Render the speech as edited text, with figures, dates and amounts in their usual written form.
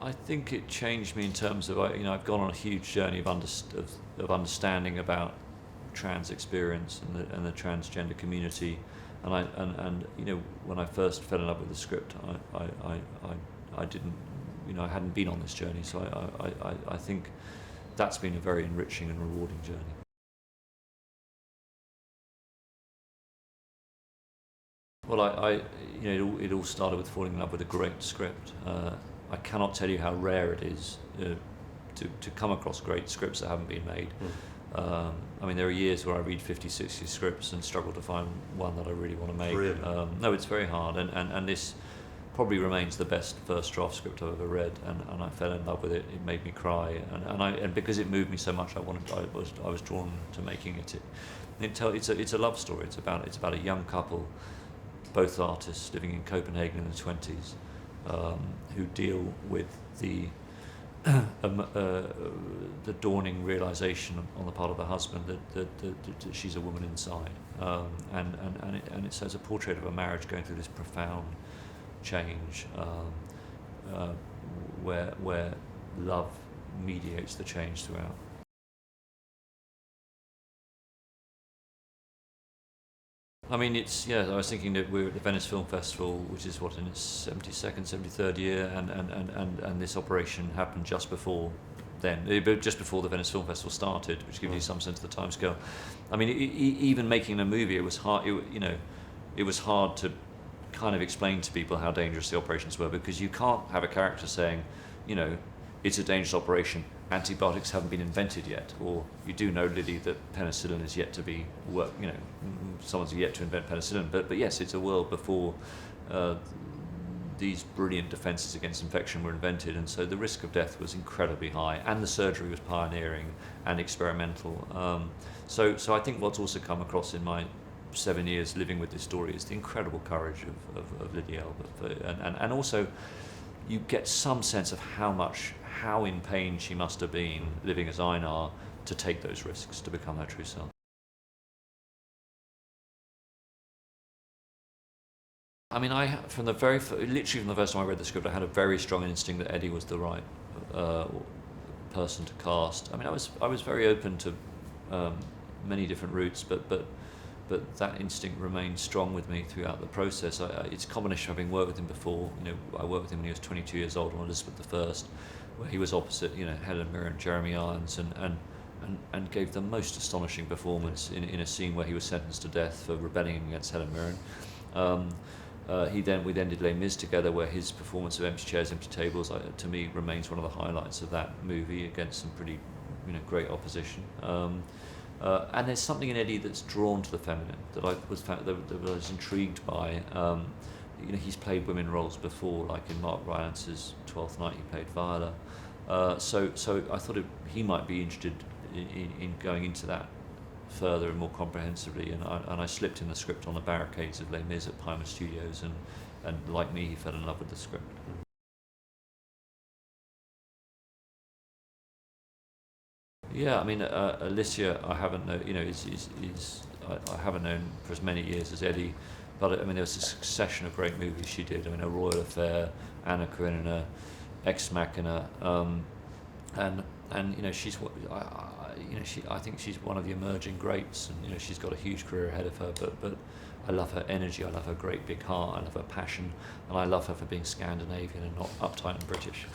I think it changed me in terms of, I've gone on a huge journey of understanding about trans experience and the transgender community, and when I first fell in love with the script, I didn't, I hadn't been on this journey, so I think that's been a very enriching and rewarding journey. Well, it all started with falling in love with a great script. I cannot tell you how rare it is to come across great scripts that haven't been made. There are years where I read 50, 60 scripts and struggle to find one that I really want to make. Really? No, it's very hard, and this probably remains the best first draft script I've ever read, and I fell in love with it. It made me cry, and because it moved me so much, I was drawn to making it. It's a love story. It's about a young couple, both artists living in Copenhagen in the 20s, who deal with the dawning realization on the part of the husband that she's a woman inside, and it's a portrait of a marriage going through this profound change, where love mediates the change throughout. I was thinking that we're at the Venice Film Festival, which is in its 72nd, 73rd year, and this operation happened just before the Venice Film Festival started, which gives you some sense of the timescale. Even making a movie, it was hard. It was hard to kind of explain to people how dangerous the operations were, because you can't have a character saying, it's a dangerous operation. Antibiotics haven't been invented yet, or you do know, Lily, that penicillin is yet to be someone's yet to invent penicillin. But yes, it's a world before these brilliant defences against infection were invented, and so the risk of death was incredibly high, and the surgery was pioneering and experimental. So I think what's also come across in my 7 years living with this story is the incredible courage of Lily Elba, and also you get some sense of how in pain she must have been living as Einar to take those risks to become her true self. From the first time I read the script, I had a very strong instinct that Eddie was the right person to cast. I was very open to many different routes, but that instinct remained strong with me throughout the process. It's a combination of having worked with him before. I worked with him when he was 22 years old on Elizabeth I, where he was opposite, Helen Mirren and Jeremy Irons, and gave the most astonishing performance in a scene where he was sentenced to death for rebelling against Helen Mirren. We then did Les Mis together, where his performance of Empty Chairs, Empty Tables, to me, remains one of the highlights of that movie against some pretty, great opposition. And there's something in Eddie that's drawn to the feminine that I was intrigued by. He's played women roles before, like in Mark Rylance's 12th Night, he played Viola. So I thought he might be interested in going into that further and more comprehensively, and I slipped in the script on the barricades of Les Mis at Pinewood Studios, and like me, he fell in love with the script. Yeah, Alicia, I haven't known, I haven't known for as many years as Eddie, but there was a succession of great movies she did. A Royal Affair, Anna Karenina, Ex Machina, and I think she's one of the emerging greats, and she's got a huge career ahead of her. But I love her energy, I love her great big heart, I love her passion, and I love her for being Scandinavian and not uptight and British.